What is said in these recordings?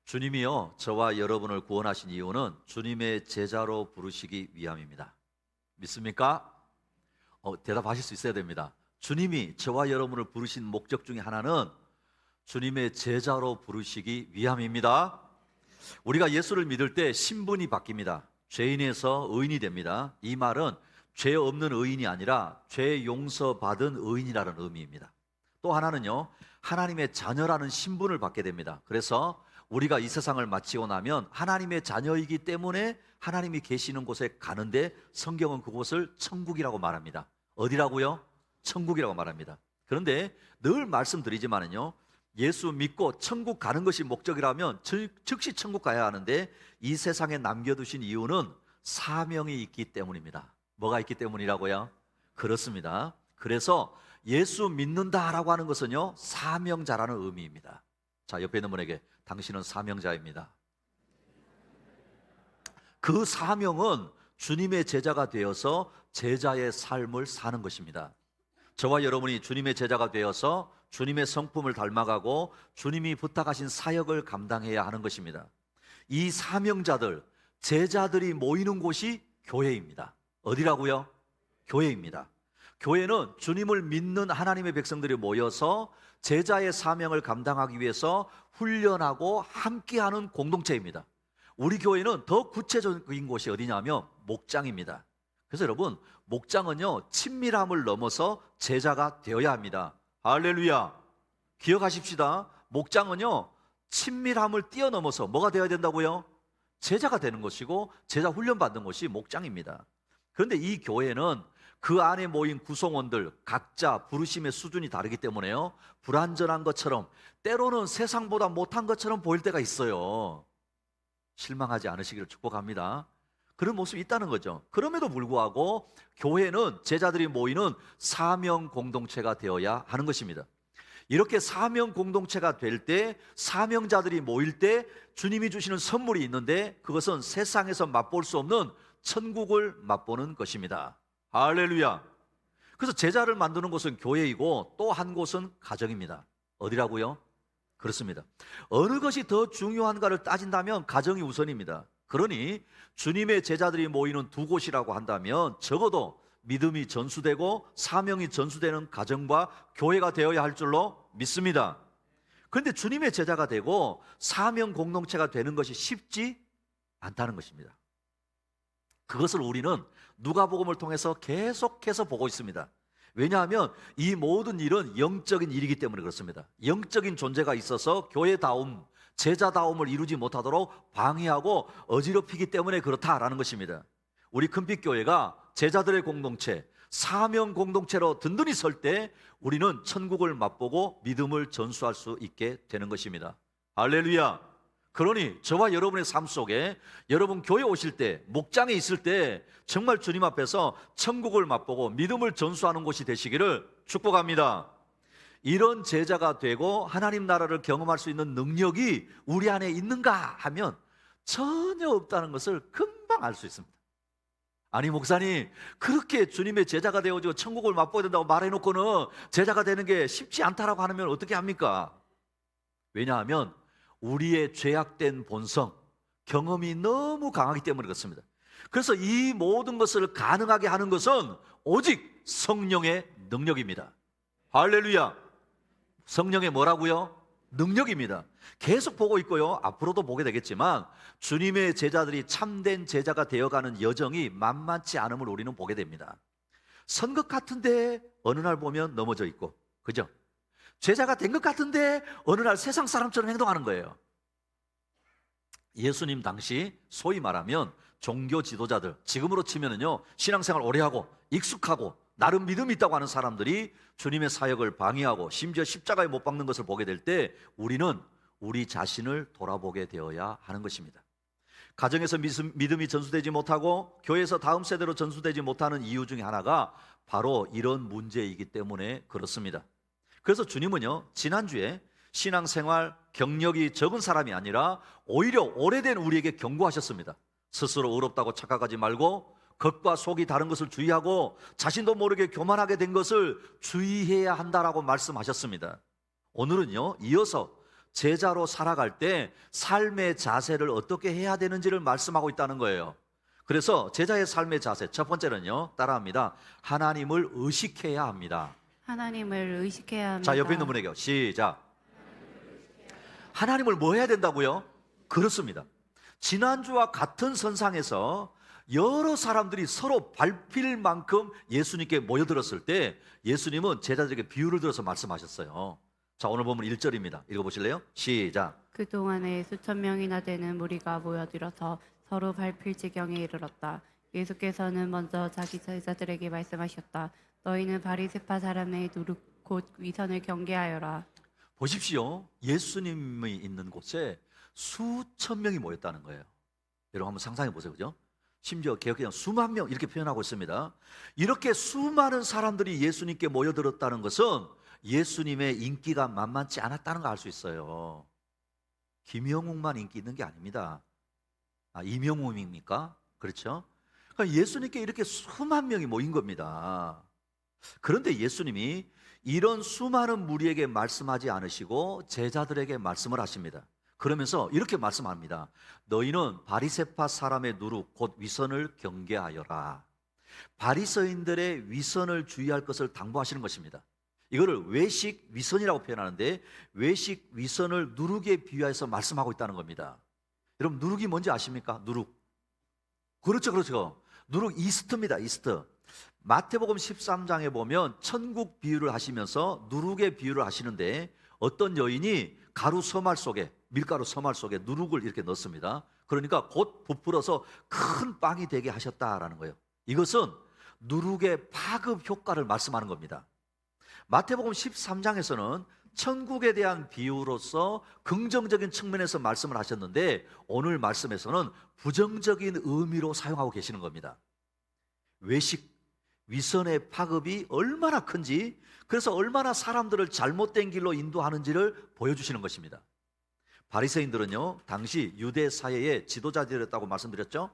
주님이요, 저와 여러분을 구원하신 이유는 주님의 제자로 부르시기 위함입니다. 믿습니까? 대답하실 수 있어야 됩니다. 주님이 저와 여러분을 부르신 목적 중에 하나는 주님의 제자로 부르시기 위함입니다. 우리가 예수를 믿을 때 신분이 바뀝니다. 죄인에서 의인이 됩니다. 이 말은 죄 없는 의인이 아니라 죄 용서받은 의인이라는 의미입니다. 또 하나는요, 하나님의 자녀라는 신분을 받게 됩니다. 그래서 우리가 이 세상을 마치고 나면 하나님의 자녀이기 때문에 하나님이 계시는 곳에 가는데 성경은 그곳을 천국이라고 말합니다. 어디라고요? 천국이라고 말합니다. 그런데 늘 말씀드리지만은요, 예수 믿고 천국 가는 것이 목적이라면 즉시 천국 가야 하는데 이 세상에 남겨두신 이유는 사명이 있기 때문입니다. 뭐가 있기 때문이라고요? 그렇습니다. 그래서 예수 믿는다라고 하는 것은요, 사명자라는 의미입니다. 자, 옆에 있는 분에게 당신은 사명자입니다. 그 사명은 주님의 제자가 되어서 제자의 삶을 사는 것입니다. 저와 여러분이 주님의 제자가 되어서 주님의 성품을 닮아가고 주님이 부탁하신 사역을 감당해야 하는 것입니다. 이 사명자들, 제자들이 모이는 곳이 교회입니다. 어디라고요? 교회입니다. 교회는 주님을 믿는 하나님의 백성들이 모여서 제자의 사명을 감당하기 위해서 훈련하고 함께하는 공동체입니다. 우리 교회는 더 구체적인 곳이 어디냐면 목장입니다. 그래서 여러분, 목장은요, 친밀함을 넘어서 제자가 되어야 합니다. 할렐루야. 기억하십시다. 목장은요, 친밀함을 뛰어넘어서 뭐가 되어야 된다고요? 제자가 되는 것이고 제자 훈련 받는 것이 목장입니다. 그런데 이 교회는 그 안에 모인 구성원들 각자 부르심의 수준이 다르기 때문에요, 불완전한 것처럼, 때로는 세상보다 못한 것처럼 보일 때가 있어요. 실망하지 않으시기를 축복합니다. 그런 모습이 있다는 거죠. 그럼에도 불구하고 교회는 제자들이 모이는 사명 공동체가 되어야 하는 것입니다. 이렇게 사명 공동체가 될 때, 사명자들이 모일 때 주님이 주시는 선물이 있는데 그것은 세상에서 맛볼 수 없는 천국을 맛보는 것입니다. 할렐루야. 그래서 제자를 만드는 곳은 교회이고 또 한 곳은 가정입니다. 어디라고요? 그렇습니다. 어느 것이 더 중요한가를 따진다면 가정이 우선입니다. 그러니 주님의 제자들이 모이는 두 곳이라고 한다면 적어도 믿음이 전수되고 사명이 전수되는 가정과 교회가 되어야 할 줄로 믿습니다. 그런데 주님의 제자가 되고 사명 공동체가 되는 것이 쉽지 않다는 것입니다. 그것을 우리는 누가복음을 통해서 계속해서 보고 있습니다. 왜냐하면 이 모든 일은 영적인 일이기 때문에 그렇습니다. 영적인 존재가 있어서 교회다움, 제자다움을 이루지 못하도록 방해하고 어지럽히기 때문에 그렇다라는 것입니다. 우리 큰빛교회가 제자들의 공동체, 사명 공동체로 든든히 설 때 우리는 천국을 맛보고 믿음을 전수할 수 있게 되는 것입니다. 할렐루야. 그러니 저와 여러분의 삶 속에, 여러분 교회 오실 때, 목장에 있을 때 정말 주님 앞에서 천국을 맛보고 믿음을 전수하는 곳이 되시기를 축복합니다. 이런 제자가 되고 하나님 나라를 경험할 수 있는 능력이 우리 안에 있는가 하면 전혀 없다는 것을 금방 알 수 있습니다. 아니 목사님, 그렇게 주님의 제자가 되어지고 천국을 맛보야 된다고 말해놓고는 제자가 되는 게 쉽지 않다라고 하면 어떻게 합니까? 왜냐하면 우리의 죄악된 본성, 경험이 너무 강하기 때문에 그렇습니다. 그래서 이 모든 것을 가능하게 하는 것은 오직 성령의 능력입니다. 할렐루야. 성령의 뭐라고요? 능력입니다. 계속 보고 있고요, 앞으로도 보게 되겠지만 주님의 제자들이 참된 제자가 되어가는 여정이 만만치 않음을 우리는 보게 됩니다. 선 것 같은데 어느 날 보면 넘어져 있고, 그죠? 제자가 된 것 같은데 어느 날 세상 사람처럼 행동하는 거예요. 예수님 당시 소위 말하면 종교 지도자들, 지금으로 치면은요, 신앙생활 오래 하고 익숙하고 나름 믿음이 있다고 하는 사람들이 주님의 사역을 방해하고 심지어 십자가에 못 박는 것을 보게 될 때 우리는 우리 자신을 돌아보게 되어야 하는 것입니다. 가정에서 믿음이 전수되지 못하고 교회에서 다음 세대로 전수되지 못하는 이유 중에 하나가 바로 이런 문제이기 때문에 그렇습니다. 그래서 주님은요, 지난주에 신앙생활 경력이 적은 사람이 아니라 오히려 오래된 우리에게 경고하셨습니다. 스스로 의롭다고 착각하지 말고 겉과 속이 다른 것을 주의하고 자신도 모르게 교만하게 된 것을 주의해야 한다라고 말씀하셨습니다. 오늘은요, 이어서 제자로 살아갈 때 삶의 자세를 어떻게 해야 되는지를 말씀하고 있다는 거예요. 그래서 제자의 삶의 자세, 첫 번째는요, 따라합니다. 하나님을 의식해야 합니다. 하나님을 의식해야 합니다. 자, 옆에 있는 분에게 시작. 하나님을 뭐 해야 된다고요? 그렇습니다. 지난주와 같은 선상에서 여러 사람들이 서로 밟힐 만큼 예수님께 모여들었을 때 예수님은 제자들에게 비유를 들어서 말씀하셨어요. 자, 오늘 보면 1절입니다. 읽어보실래요? 시작. 그동안에 수천 명이나 되는 무리가 모여들어서 서로 밟힐 지경에 이르렀다. 예수께서는 먼저 자기 제자들에게 말씀하셨다. 너희는 바리새파 사람의 누룩 곧 위선을 경계하여라. 보십시오. 예수님이 있는 곳에 수천 명이 모였다는 거예요. 여러분 한번 상상해 보세요. 그죠? 심지어 개혁기장 수만 명 이렇게 표현하고 있습니다. 이렇게 수많은 사람들이 예수님께 모여들었다는 것은 예수님의 인기가 만만치 않았다는 걸 알 수 있어요. 김영웅만 인기 있는 게 아닙니다. 이명웅입니까? 그렇죠? 그러니까 예수님께 이렇게 수만 명이 모인 겁니다. 그런데 예수님이 이런 수많은 무리에게 말씀하지 않으시고 제자들에게 말씀을 하십니다. 그러면서 이렇게 말씀합니다. 너희는 바리새파 사람의 누룩 곧 위선을 경계하여라. 바리새인들의 위선을 주의할 것을 당부하시는 것입니다. 이거를 외식 위선이라고 표현하는데 외식 위선을 누룩에 비유해서 말씀하고 있다는 겁니다. 여러분 누룩이 뭔지 아십니까? 누룩. 그렇죠. 누룩 이스트입니다. 이스트. 마태복음 13장에 보면 천국 비유를 하시면서 누룩의 비유를 하시는데 어떤 여인이 가루 서말 속에 밀가루 서말 속에 누룩을 이렇게 넣습니다. 그러니까 곧 부풀어서 큰 빵이 되게 하셨다라는 거예요. 이것은 누룩의 파급 효과를 말씀하는 겁니다. 마태복음 13장에서는 천국에 대한 비유로서 긍정적인 측면에서 말씀을 하셨는데 오늘 말씀에서는 부정적인 의미로 사용하고 계시는 겁니다. 외식, 위선의 파급이 얼마나 큰지, 그래서 얼마나 사람들을 잘못된 길로 인도하는지를 보여주시는 것입니다. 바리새인들은요, 당시 유대 사회의 지도자들이었다고 말씀드렸죠.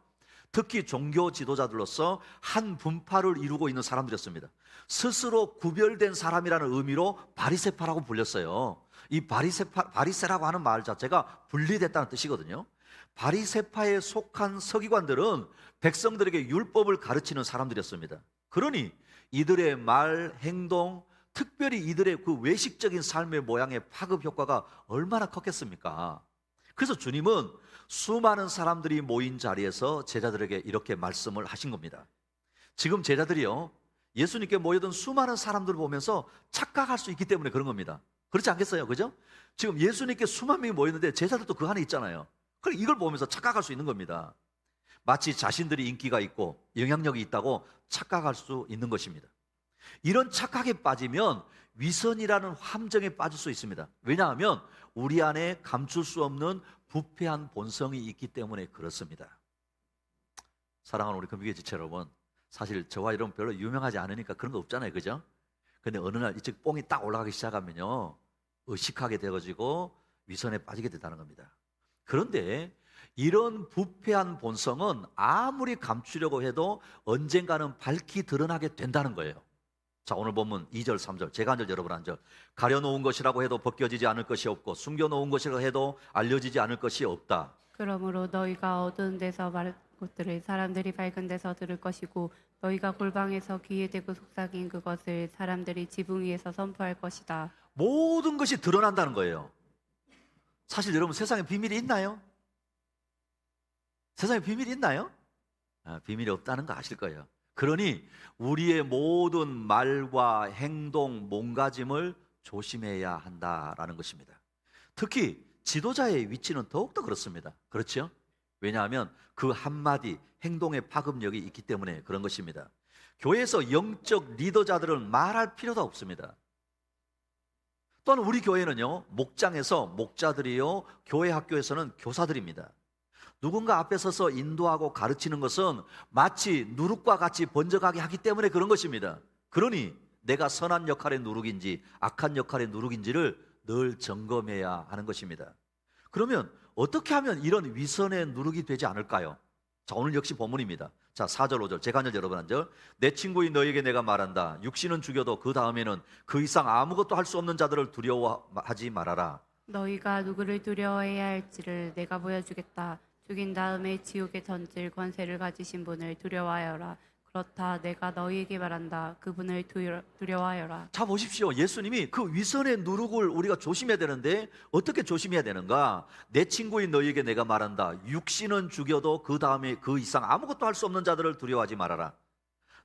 특히 종교 지도자들로서 한 분파를 이루고 있는 사람들이었습니다. 스스로 구별된 사람이라는 의미로 바리새파라고 불렸어요. 이 바리새라고 하는 말 자체가 분리됐다는 뜻이거든요. 바리새파에 속한 서기관들은 백성들에게 율법을 가르치는 사람들이었습니다. 그러니 이들의 말, 행동, 특별히 이들의 그 외식적인 삶의 모양의 파급 효과가 얼마나 컸겠습니까? 그래서 주님은 수많은 사람들이 모인 자리에서 제자들에게 이렇게 말씀을 하신 겁니다. 지금 제자들이요, 예수님께 모여든 수많은 사람들을 보면서 착각할 수 있기 때문에 그런 겁니다. 그렇지 않겠어요? 그죠? 지금 예수님께 수만 명이 모였는데 제자들도 그 안에 있잖아요. 그럼 이걸 보면서 착각할 수 있는 겁니다. 마치 자신들이 인기가 있고 영향력이 있다고 착각할 수 있는 것입니다. 이런 착각에 빠지면 위선이라는 함정에 빠질 수 있습니다. 왜냐하면 우리 안에 감출 수 없는 부패한 본성이 있기 때문에 그렇습니다. 사랑하는 우리 금비계 지체 여러분, 사실 저와 여러분 별로 유명하지 않으니까 그런 거 없잖아요. 그죠? 근데 어느 날 이쪽 뽕이 딱 올라가기 시작하면요, 의식하게 되어지고 위선에 빠지게 된다는 겁니다. 그런데 이런 부패한 본성은 아무리 감추려고 해도 언젠가는 밝히 드러나게 된다는 거예요. 자, 오늘 본문 2절, 3절, 제가 한 절, 여러분 한 절. 가려놓은 것이라고 해도 벗겨지지 않을 것이 없고 숨겨놓은 것이라고 해도 알려지지 않을 것이 없다. 그러므로 너희가 어두운 데서 말할 것들을 사람들이 밝은 데서 들을 것이고 너희가 골방에서 귀에 대고 속삭인 그것을 사람들이 지붕 위에서 선포할 것이다. 모든 것이 드러난다는 거예요. 사실 여러분 세상에 비밀이 있나요? 세상에 비밀이 있나요? 비밀이 없다는 거 아실 거예요. 그러니 우리의 모든 말과 행동, 몸가짐을 조심해야 한다라는 것입니다. 특히 지도자의 위치는 더욱더 그렇습니다. 그렇죠? 왜냐하면 그 한마디 행동의 파급력이 있기 때문에 그런 것입니다. 교회에서 영적 리더자들은 말할 필요도 없습니다. 또한 우리 교회는요, 목장에서 목자들이요, 교회 학교에서는 교사들입니다. 누군가 앞에 서서 인도하고 가르치는 것은 마치 누룩과 같이 번져가게 하기 때문에 그런 것입니다. 그러니 내가 선한 역할의 누룩인지 악한 역할의 누룩인지를 늘 점검해야 하는 것입니다. 그러면 어떻게 하면 이런 위선의 누룩이 되지 않을까요? 자, 오늘 역시 본문입니다. 자, 4절, 5절, 제가 한 절, 여러분 한 절. 내 친구인 너에게 내가 말한다. 육신은 죽여도 그 다음에는 그 이상 아무것도 할 수 없는 자들을 두려워하지 말아라. 너희가 누구를 두려워해야 할지를 내가 보여주겠다. 죽인 다음에 지옥에 던질 권세를 가지신 분을 두려워하여라. 그렇다 내가 너희에게 말한다. 그분을 두려워하여라. 자 보십시오. 예수님이 그 위선의 누룩을 우리가 조심해야 되는데 어떻게 조심해야 되는가? 내 친구인 너희에게 내가 말한다. 육신은 죽여도 그 다음에 그 이상 아무것도 할 수 없는 자들을 두려워하지 말아라.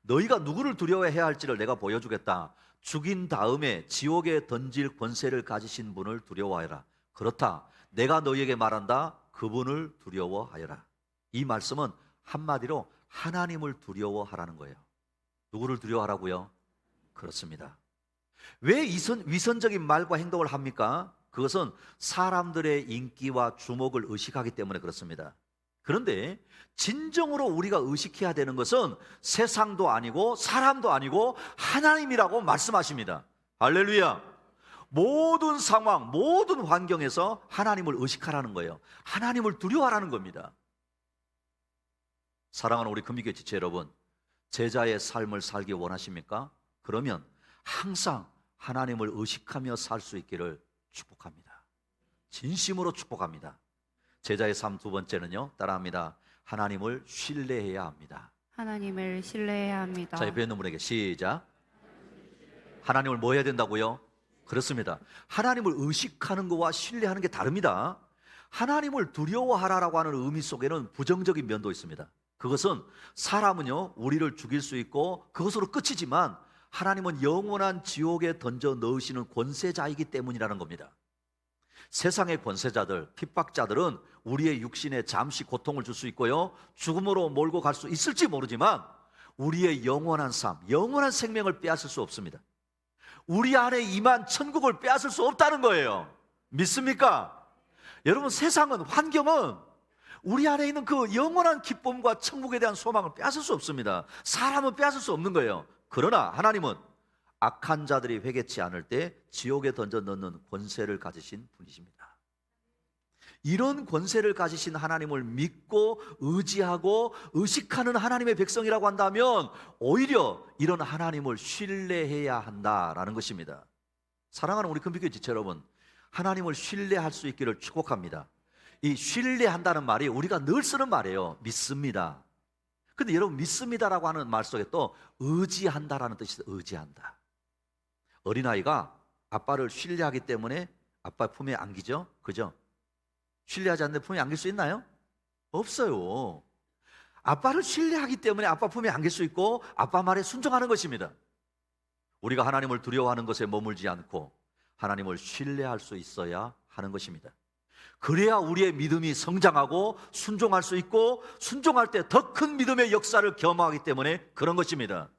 너희가 누구를 두려워해야 할지를 내가 보여주겠다. 죽인 다음에 지옥에 던질 권세를 가지신 분을 두려워하여라. 그렇다 내가 너희에게 말한다. 그분을 두려워하여라. 이 말씀은 한마디로 하나님을 두려워하라는 거예요. 누구를 두려워하라고요? 그렇습니다. 왜 위선적인 말과 행동을 합니까? 그것은 사람들의 인기와 주목을 의식하기 때문에 그렇습니다. 그런데 진정으로 우리가 의식해야 되는 것은 세상도 아니고 사람도 아니고 하나님이라고 말씀하십니다. 할렐루야. 모든 상황, 모든 환경에서 하나님을 의식하라는 거예요. 하나님을 두려워하라는 겁니다. 사랑하는 우리 금기교회 지체 여러분, 제자의 삶을 살기 원하십니까? 그러면 항상 하나님을 의식하며 살 수 있기를 축복합니다. 진심으로 축복합니다. 제자의 삶 두 번째는요, 따라합니다. 하나님을 신뢰해야 합니다. 하나님을 신뢰해야 합니다. 자, 옆에 있는 분에게 시작. 하나님을 뭐 해야 된다고요? 그렇습니다. 하나님을 의식하는 것과 신뢰하는 게 다릅니다. 하나님을 두려워하라라고 하는 의미 속에는 부정적인 면도 있습니다. 그것은 사람은요 우리를 죽일 수 있고 그것으로 끝이지만 하나님은 영원한 지옥에 던져 넣으시는 권세자이기 때문이라는 겁니다. 세상의 권세자들, 핍박자들은 우리의 육신에 잠시 고통을 줄 수 있고요 죽음으로 몰고 갈 수 있을지 모르지만 우리의 영원한 삶, 영원한 생명을 빼앗을 수 없습니다. 우리 안에 임한 천국을 빼앗을 수 없다는 거예요. 믿습니까? 여러분, 세상은, 환경은 우리 안에 있는 그 영원한 기쁨과 천국에 대한 소망을 빼앗을 수 없습니다. 사람은 빼앗을 수 없는 거예요. 그러나 하나님은 악한 자들이 회개치 않을 때 지옥에 던져 넣는 권세를 가지신 분이십니다. 이런 권세를 가지신 하나님을 믿고 의지하고 의식하는 하나님의 백성이라고 한다면 오히려 이런 하나님을 신뢰해야 한다라는 것입니다. 사랑하는 우리 금빛교회 지체 여러분, 하나님을 신뢰할 수 있기를 축복합니다. 이 신뢰한다는 말이 우리가 늘 쓰는 말이에요. 믿습니다. 근데 여러분, 믿습니다라고 하는 말 속에 또 의지한다라는 뜻이 있어요. 의지한다. 어린아이가 아빠를 신뢰하기 때문에 아빠 품에 안기죠. 그죠? 신뢰하지 않는데 품에 안길 수 있나요? 없어요. 아빠를 신뢰하기 때문에 아빠 품에 안길 수 있고 아빠 말에 순종하는 것입니다. 우리가 하나님을 두려워하는 것에 머물지 않고 하나님을 신뢰할 수 있어야 하는 것입니다. 그래야 우리의 믿음이 성장하고 순종할 수 있고 순종할 때 더 큰 믿음의 역사를 경험하기 때문에 그런 것입니다.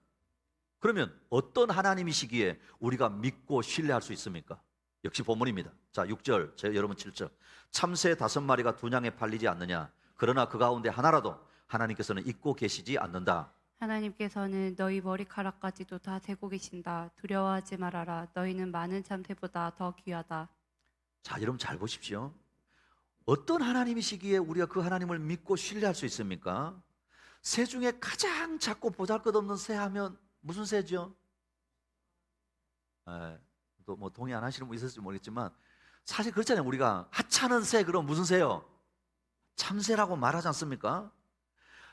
그러면 어떤 하나님이시기에 우리가 믿고 신뢰할 수 있습니까? 역시 본문입니다. 자, 6절, 여러분 7절. 참새 5마리가 두냥에 팔리지 않느냐? 그러나 그 가운데 하나라도 하나님께서는 잊고 계시지 않는다. 하나님께서는 너희 머리카락까지도 다 세고 계신다. 두려워하지 말아라. 너희는 많은 참새보다 더 귀하다. 자, 여러분 잘 보십시오. 어떤 하나님이시기에 우리가 그 하나님을 믿고 신뢰할 수 있습니까? 새 중에 가장 작고 보잘것없는 새 하면 무슨 새죠? 또 뭐 동의 안 하시는 분 있을지 모르겠지만 사실 그렇잖아요. 우리가 하찮은 새, 그럼 무슨 새요? 참새라고 말하지 않습니까?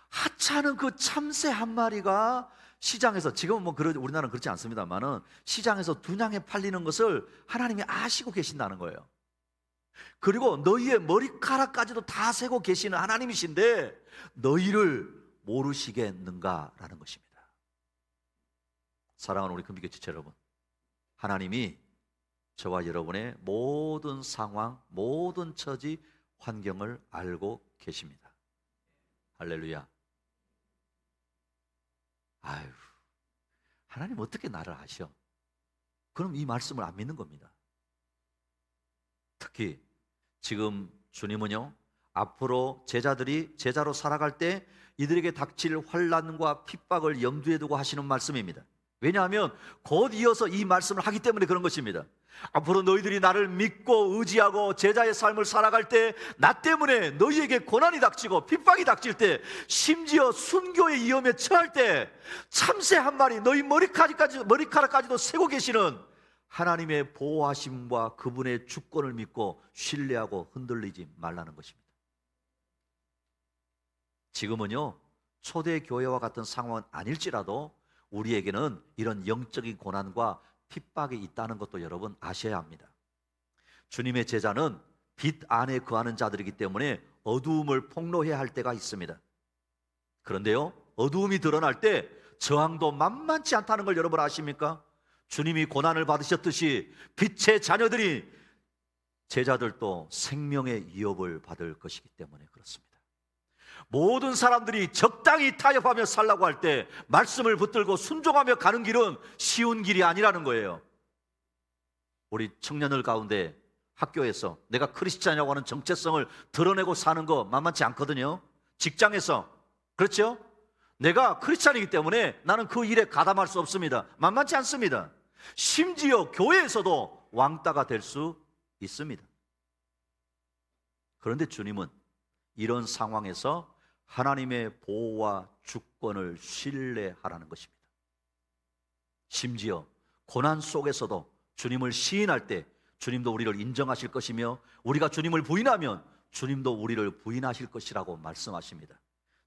하찮은 그 참새 한 마리가 시장에서, 지금은 뭐 우리나라는 그렇지 않습니다만은 시장에서 두냥에 팔리는 것을 하나님이 아시고 계신다는 거예요. 그리고 너희의 머리카락까지도 다 세고 계시는 하나님이신데 너희를 모르시겠는가라는 것입니다. 사랑하는 우리 금빛교회 지체 여러분, 하나님이 저와 여러분의 모든 상황, 모든 처지, 환경을 알고 계십니다. 할렐루야. 아유, 하나님 어떻게 나를 아셔? 그럼 이 말씀을 안 믿는 겁니다. 특히 지금 주님은요, 앞으로 제자들이 제자로 살아갈 때 이들에게 닥칠 환난과 핍박을 염두에 두고 하시는 말씀입니다. 왜냐하면 곧 이어서 이 말씀을 하기 때문에 그런 것입니다. 앞으로 너희들이 나를 믿고 의지하고 제자의 삶을 살아갈 때 나 때문에 너희에게 고난이 닥치고 핍박이 닥칠 때, 심지어 순교의 위험에 처할 때 참새 한 마리 너희 머리카락까지도 세고 계시는 하나님의 보호하심과 그분의 주권을 믿고 신뢰하고 흔들리지 말라는 것입니다. 지금은요, 초대교회와 같은 상황은 아닐지라도 우리에게는 이런 영적인 고난과 핍박이 있다는 것도 여러분 아셔야 합니다. 주님의 제자는 빛 안에 거하는 자들이기 때문에 어두움을 폭로해야 할 때가 있습니다. 그런데요, 어두움이 드러날 때 저항도 만만치 않다는 걸 여러분 아십니까? 주님이 고난을 받으셨듯이 빛의 자녀들이, 제자들도 생명의 위협을 받을 것이기 때문에 그렇습니다. 모든 사람들이 적당히 타협하며 살라고 할 때 말씀을 붙들고 순종하며 가는 길은 쉬운 길이 아니라는 거예요. 우리 청년들 가운데 학교에서 내가 크리스찬이라고 하는 정체성을 드러내고 사는 거 만만치 않거든요. 직장에서, 그렇죠? 내가 크리스찬이기 때문에 나는 그 일에 가담할 수 없습니다. 만만치 않습니다. 심지어 교회에서도 왕따가 될 수 있습니다. 그런데 주님은 이런 상황에서 하나님의 보호와 주권을 신뢰하라는 것입니다. 심지어 고난 속에서도 주님을 시인할 때 주님도 우리를 인정하실 것이며, 우리가 주님을 부인하면 주님도 우리를 부인하실 것이라고 말씀하십니다.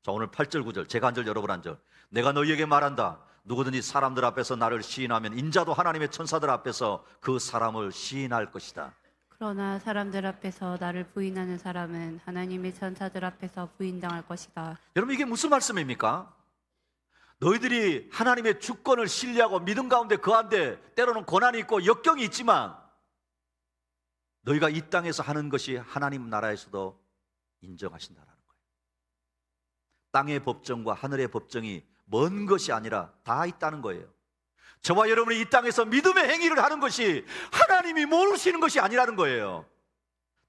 자, 오늘 8절 9절 제가 한 절 여러분 한 절. 내가 너희에게 말한다. 누구든지 사람들 앞에서 나를 시인하면 인자도 하나님의 천사들 앞에서 그 사람을 시인할 것이다. 그러나 사람들 앞에서 나를 부인하는 사람은 하나님의 천사들 앞에서 부인당할 것이다. 여러분, 이게 무슨 말씀입니까? 너희들이 하나님의 주권을 신뢰하고 믿음 가운데 거한데 때로는 고난이 있고 역경이 있지만 너희가 이 땅에서 하는 것이 하나님 나라에서도 인정하신다라는 거예요. 땅의 법정과 하늘의 법정이 먼 것이 아니라 다 있다는 거예요. 저와 여러분이 이 땅에서 믿음의 행위를 하는 것이 하나님이 모르시는 것이 아니라는 거예요.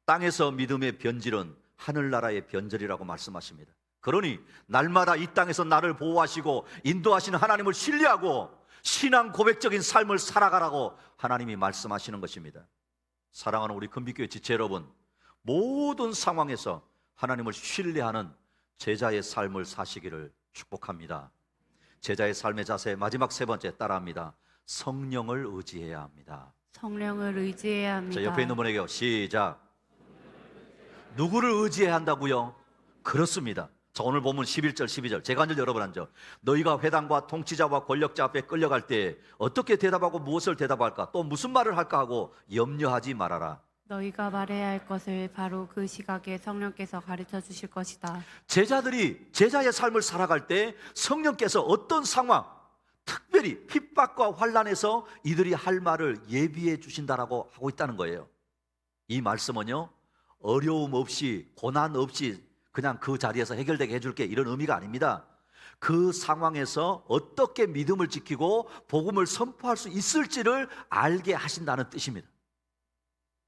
땅에서 믿음의 변질은 하늘나라의 변절이라고 말씀하십니다. 그러니 날마다 이 땅에서 나를 보호하시고 인도하시는 하나님을 신뢰하고 신앙 고백적인 삶을 살아가라고 하나님이 말씀하시는 것입니다. 사랑하는 우리 금빛교회 지체 여러분, 모든 상황에서 하나님을 신뢰하는 제자의 삶을 사시기를 축복합니다. 제자의 삶의 자세 마지막 세 번째 따라합니다. 성령을 의지해야 합니다. 성령을 의지해야 합니다. 자, 옆에 있는 분에게 시작. 누구를 의지해야 한다고요? 그렇습니다. 자, 오늘 본문 11절 12절 제가 한 절 여러분 한 절. 너희가 회당과 통치자와 권력자 앞에 끌려갈 때 어떻게 대답하고 무엇을 대답할까, 또 무슨 말을 할까 하고 염려하지 말아라. 너희가 말해야 할 것을 바로 그 시각에 성령께서 가르쳐 주실 것이다. 제자들이 제자의 삶을 살아갈 때 성령께서 어떤 상황, 특별히 핍박과 환난에서 이들이 할 말을 예비해 주신다라고 하고 있다는 거예요. 이 말씀은요, 어려움 없이 고난 없이 그냥 그 자리에서 해결되게 해줄게 이런 의미가 아닙니다. 그 상황에서 어떻게 믿음을 지키고 복음을 선포할 수 있을지를 알게 하신다는 뜻입니다.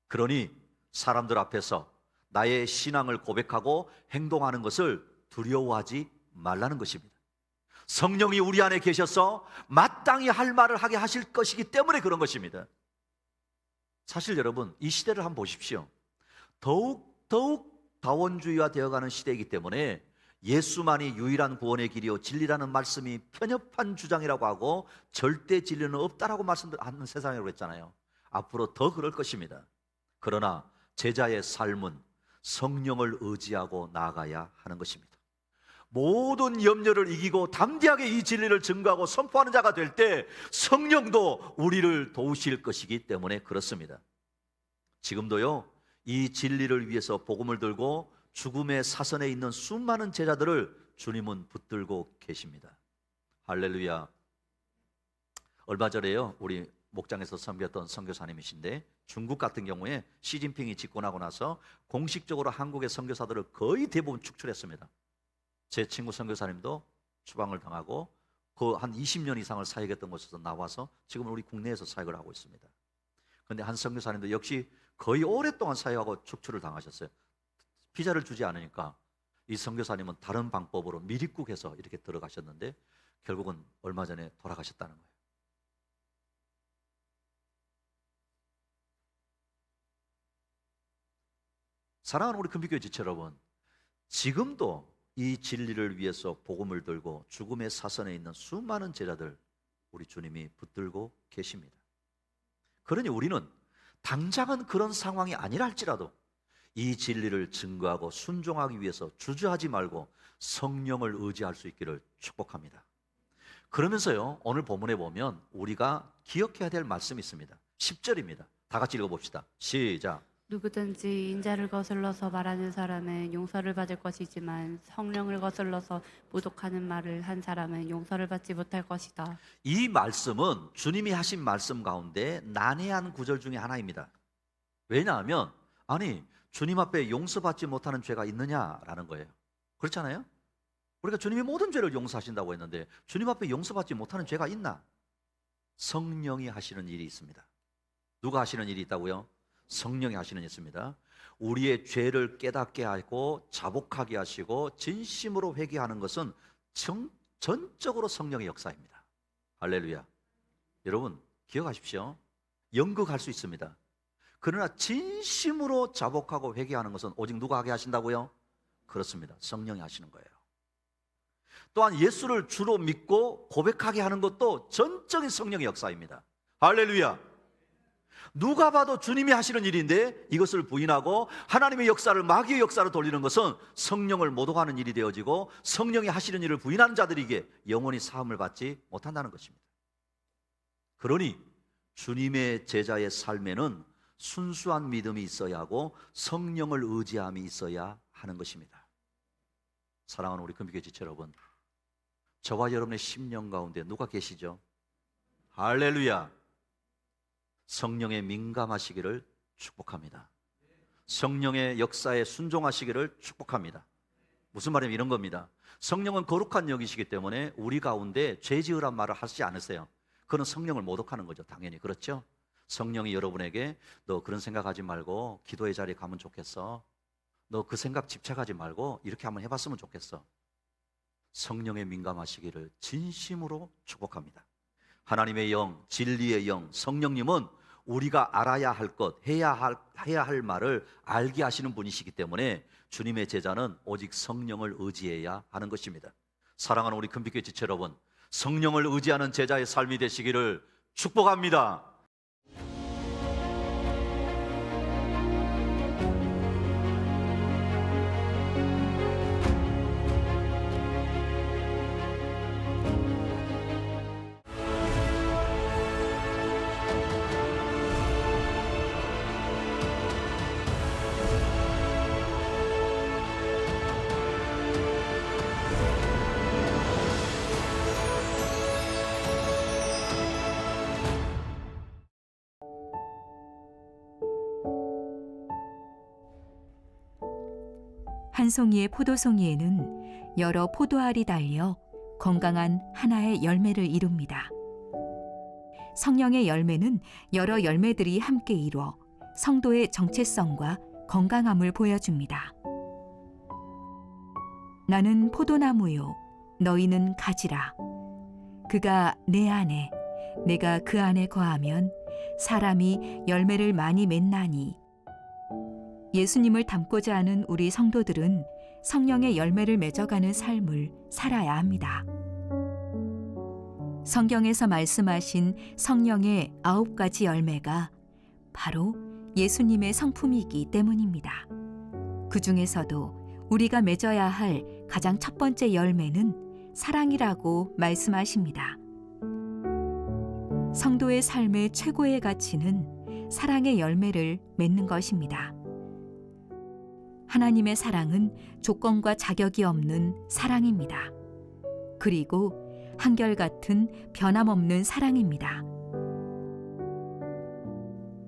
그러니 사람들 앞에서 나의 신앙을 고백하고 행동하는 것을 두려워하지 말라는 것입니다. 성령이 우리 안에 계셔서 마땅히 할 말을 하게 하실 것이기 때문에 그런 것입니다. 사실 여러분, 이 시대를 한번 보십시오. 더욱 다원주의화 되어가는 시대이기 때문에 예수만이 유일한 구원의 길이요 진리라는 말씀이 편협한 주장이라고 하고 절대 진리는 없다라고 말씀하는 세상이라고 했잖아요. 앞으로 더 그럴 것입니다. 그러나 제자의 삶은 성령을 의지하고 나아가야 하는 것입니다. 모든 염려를 이기고 담대하게 이 진리를 증거하고 선포하는 자가 될 때 성령도 우리를 도우실 것이기 때문에 그렇습니다. 지금도요, 이 진리를 위해서 복음을 들고 죽음의 사선에 있는 수많은 제자들을 주님은 붙들고 계십니다. 할렐루야. 얼마 전에요, 우리 목장에서 섬겼던 선교사님이신데 중국 같은 경우에 시진핑이 집권하고 나서 공식적으로 한국의 선교사들을 거의 대부분 축출했습니다. 제 친구 선교사님도 추방을 당하고 그 한 20년 이상을 사역했던 곳에서 나와서 지금은 우리 국내에서 사역을 하고 있습니다. 그런데 한 선교사님도 역시 거의 오랫동안 사역하고 축출을 당하셨어요. 비자를 주지 않으니까 이 선교사님은 다른 방법으로 미립국에서 이렇게 들어가셨는데 결국은 얼마 전에 돌아가셨다는 거예요. 사랑하는 우리 금빛교회 지체 여러분, 지금도 이 진리를 위해서 복음을 들고 죽음의 사선에 있는 수많은 제자들 우리 주님이 붙들고 계십니다. 그러니 우리는 당장은 그런 상황이 아니라 할지라도 이 진리를 증거하고 순종하기 위해서 주저하지 말고 성령을 의지할 수 있기를 축복합니다. 그러면서요, 오늘 본문에 보면 우리가 기억해야 될 말씀이 있습니다. 10절입니다. 다 같이 읽어봅시다. 시작. 누구든지 인자를 거슬러서 말하는 사람은 용서를 받을 것이지만 성령을 거슬러서 모독하는 말을 한 사람은 용서를 받지 못할 것이다. 이 말씀은 주님이 하신 말씀 가운데 난해한 구절 중에 하나입니다. 왜냐하면 아니 주님 앞에 용서받지 못하는 죄가 있느냐라는 거예요. 그렇잖아요? 우리가 주님이 모든 죄를 용서하신다고 했는데 주님 앞에 용서받지 못하는 죄가 있나? 성령이 하시는 일이 있습니다. 누가 하시는 일이 있다고요? 성령이 하시는 일이 있습니다. 우리의 죄를 깨닫게 하고 자복하게 하시고 진심으로 회개하는 것은 전적으로 성령의 역사입니다. 할렐루야. 여러분 기억하십시오. 연극할 수 있습니다. 그러나 진심으로 자복하고 회개하는 것은 오직 누가 하게 하신다고요? 그렇습니다. 성령이 하시는 거예요. 또한 예수를 주로 믿고 고백하게 하는 것도 전적인 성령의 역사입니다. 할렐루야. 누가 봐도 주님이 하시는 일인데 이것을 부인하고 하나님의 역사를 마귀의 역사로 돌리는 것은 성령을 모독하는 일이 되어지고 성령이 하시는 일을 부인하는 자들에게 영원히 사함을 받지 못한다는 것입니다. 그러니 주님의 제자의 삶에는 순수한 믿음이 있어야 하고 성령을 의지함이 있어야 하는 것입니다. 사랑하는 우리 금빛교회 지체 여러분, 저와 여러분의 심령 가운데 누가 계시죠? 할렐루야. 성령에 민감하시기를 축복합니다. 성령의 역사에 순종하시기를 축복합니다. 무슨 말이냐면 이런 겁니다. 성령은 거룩한 영이시기 때문에 우리 가운데 죄 지으란 말을 하시지 않으세요. 그건 성령을 모독하는 거죠. 당연히 그렇죠. 성령이 여러분에게 너 그런 생각하지 말고 기도의 자리에 가면 좋겠어. 너 그 생각 집착하지 말고 이렇게 한번 해봤으면 좋겠어. 성령에 민감하시기를 진심으로 축복합니다. 하나님의 영, 진리의 영, 성령님은 우리가 알아야 할 것, 해야 할 말을 알게 하시는 분이시기 때문에 주님의 제자는 오직 성령을 의지해야 하는 것입니다. 사랑하는 우리 금빛교회 지체 여러분, 성령을 의지하는 제자의 삶이 되시기를 축복합니다. 한 송이의 포도송이에는 여러 포도알이 달려 건강한 하나의 열매를 이룹니다. 성령의 열매는 여러 열매들이 함께 이루어 성도의 정체성과 건강함을 보여줍니다. 나는 포도나무요, 너희는 가지라. 그가 내 안에, 내가 그 안에 거하면 사람이 열매를 많이 맺나니. 예수님을 닮고자 하는 우리 성도들은 성령의 열매를 맺어가는 삶을 살아야 합니다. 성경에서 말씀하신 성령의 9가지 열매가 바로 예수님의 성품이기 때문입니다. 그 중에서도 우리가 맺어야 할 가장 첫 번째 열매는 사랑이라고 말씀하십니다. 성도의 삶의 최고의 가치는 사랑의 열매를 맺는 것입니다. 하나님의 사랑은 조건과 자격이 없는 사랑입니다. 그리고 한결같은 변함없는 사랑입니다.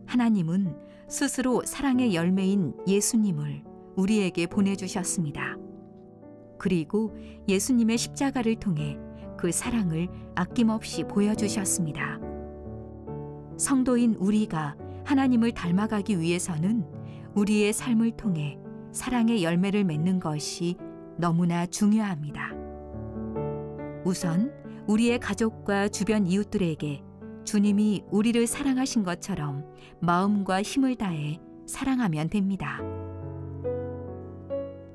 하나님은 스스로 사랑의 열매인 예수님을 우리에게 보내주셨습니다. 그리고 예수님의 십자가를 통해 그 사랑을 아낌없이 보여주셨습니다. 성도인 우리가 하나님을 닮아가기 위해서는 우리의 삶을 통해 사랑의 열매를 맺는 것이 너무나 중요합니다. 우선 우리의 가족과 주변 이웃들에게 주님이 우리를 사랑하신 것처럼 마음과 힘을 다해 사랑하면 됩니다.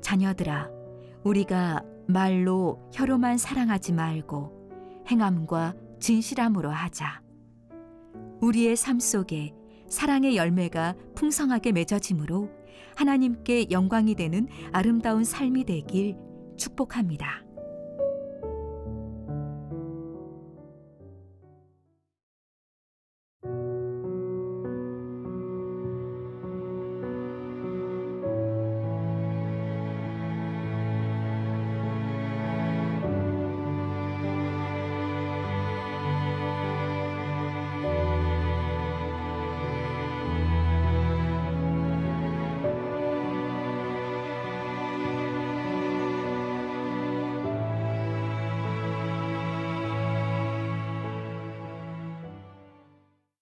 자녀들아, 우리가 말로 혀로만 사랑하지 말고 행함과 진실함으로 하자. 우리의 삶 속에 사랑의 열매가 풍성하게 맺어지므로 하나님께 영광이 되는 아름다운 삶이 되길 축복합니다.